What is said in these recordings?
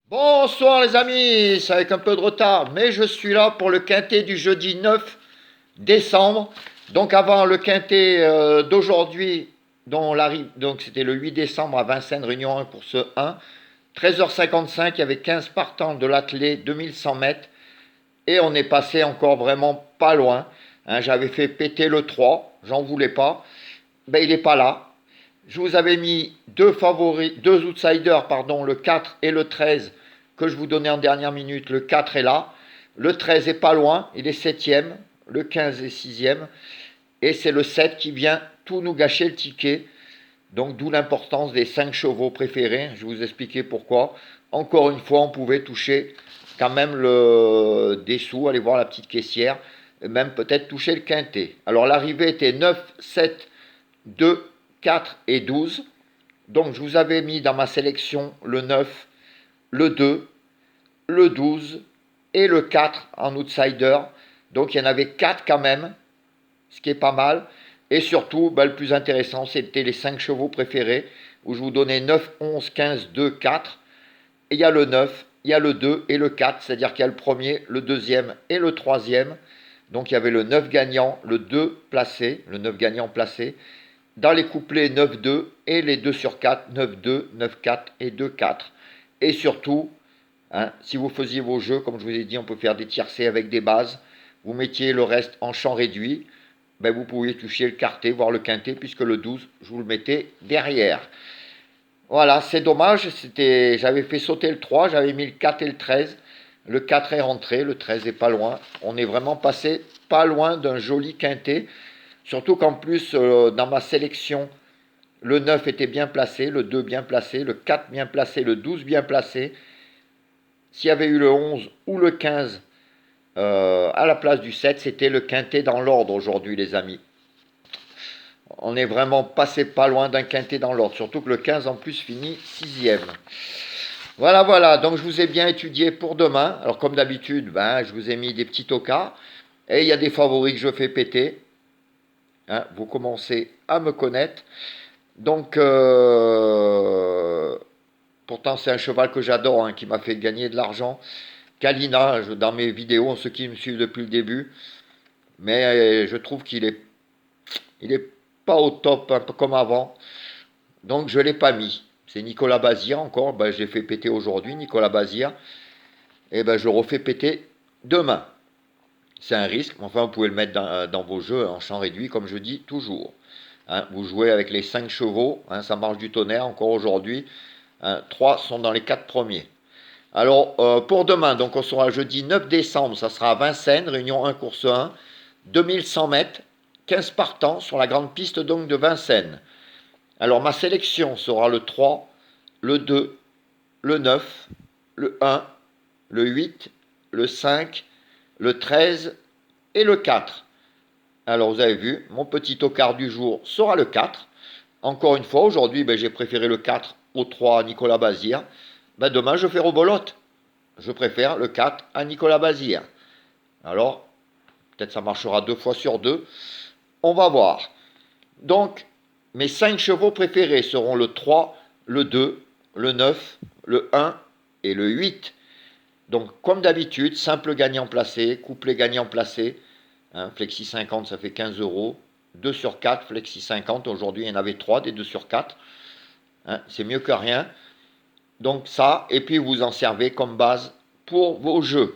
Bonsoir les amis, c'est avec un peu de retard, mais je suis là pour le quintet du jeudi 9 décembre. Donc avant le quintet d'aujourd'hui, donc c'était le 8 décembre à Vincennes, Réunion 1, course 1. 13h55, il y avait 15 partants de l'attelé, 2100 mètres. Et on est passé encore vraiment pas loin. J'avais fait péter le 3, j'en voulais pas. Ben, il n'est pas là. Je vous avais mis deux favoris, deux outsiders, pardon, le 4 et le 13, que je vous donnais en dernière minute. Le 4 est là. Le 13 est pas loin, il est septième. Le 15 est sixième. Et c'est le 7 qui vient tout nous gâcher le ticket. Donc d'où l'importance des 5 chevaux préférés. Je vais vous expliquer pourquoi. Encore une fois, on pouvait toucher quand même des sous, aller voir la petite caissière, et même peut-être toucher le quintet. Alors l'arrivée était 9, 7, 2, 4 et 12. Donc je vous avais mis dans ma sélection le 9, le 2, le 12 et le 4 en outsider. Donc il y en avait 4 quand même, ce qui est pas mal. Et surtout, le plus intéressant, c'était les 5 chevaux préférés, où je vous donnais 9, 11, 15, 2, 4. Et il y a le 9, il y a le 2 et le 4, c'est-à-dire qu'il y a le premier, le deuxième et le troisième. Donc il y avait le 9 gagnant, le 2 placé, le 9 gagnant placé. Dans les couplets 9-2 et les 2 sur 4, 9-2, 9-4 et 2-4. Et surtout, si vous faisiez vos jeux, comme je vous ai dit, on peut faire des tiercés avec des bases. Vous mettiez le reste en champ réduit. Vous pouviez toucher le quartet, voire le quintet, puisque le 12, je vous le mettais derrière. Voilà, c'est dommage, j'avais fait sauter le 3, j'avais mis le 4 et le 13. Le 4 est rentré, le 13 est pas loin. On est vraiment passé pas loin d'un joli quintet. Surtout qu'en plus, dans ma sélection, le 9 était bien placé, le 2 bien placé, le 4 bien placé, le 12 bien placé. S'il y avait eu le 11 ou le 15 à la place du 7, c'était le quintet dans l'ordre aujourd'hui, les amis. On est vraiment passé pas loin d'un quintet dans l'ordre, surtout que le 15 en plus finit sixième. Voilà, voilà, donc je vous ai bien étudié pour demain. Alors comme d'habitude, je vous ai mis des petits tocards. Et il y a des favoris que je fais péter. Vous commencez à me connaître. Donc, pourtant c'est un cheval que j'adore, qui m'a fait gagner de l'argent. Kalina, dans mes vidéos, ceux qui me suivent depuis le début. Mais je trouve il est pas au top, un peu comme avant. Donc je ne l'ai pas mis. C'est Nicolas Bazir encore, je l'ai fait péter aujourd'hui, Nicolas Bazir. Et je le refais péter demain. C'est un risque, mais enfin vous pouvez le mettre dans vos jeux en champ réduit, comme je dis toujours. Vous jouez avec les 5 chevaux, ça marche du tonnerre encore aujourd'hui. 3 sont dans les 4 premiers. Alors pour demain, donc on sera jeudi 9 décembre, ça sera à Vincennes, Réunion 1, course 1, 2100 mètres, 15 partants sur la grande piste donc de Vincennes. Alors ma sélection sera le 3, le 2, le 9, le 1, le 8, le 5, le 13 et le 4. Alors vous avez vu, mon petit tocard du jour sera le 4. Encore une fois, aujourd'hui, j'ai préféré le 4 au 3 à Nicolas Bazir. Demain, je fais rebolote. Je préfère le 4 à Nicolas Bazir. Alors, peut-être ça marchera 2 fois sur 2. On va voir. Donc, mes 5 chevaux préférés seront le 3, le 2, le 9, le 1 et le 8. Donc, comme d'habitude, simple gagnant placé, couplet gagnant placé. Flexi 50, ça fait 15 euros. 2 sur 4, Flexi 50. Aujourd'hui, il y en avait 3 des 2 sur 4. C'est mieux que rien. Donc ça, et puis vous en servez comme base pour vos jeux.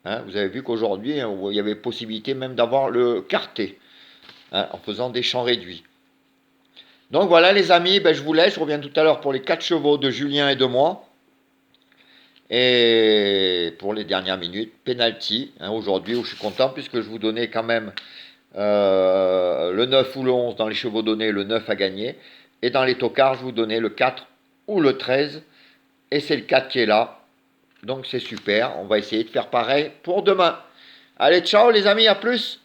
Vous avez vu qu'aujourd'hui, il y avait possibilité même d'avoir le quartet, en faisant des champs réduits. Donc voilà les amis, je vous laisse. Je reviens tout à l'heure pour les 4 chevaux de Julien et de moi. Et pour les dernières minutes, penalty, aujourd'hui, où je suis content, puisque je vous donnais quand même le 9 ou le 11 dans les chevaux donnés, le 9 à gagner. Et dans les tocards, je vous donnais le 4 ou le 13. Et c'est le 4 qui est là. Donc c'est super. On va essayer de faire pareil pour demain. Allez, ciao les amis, à plus.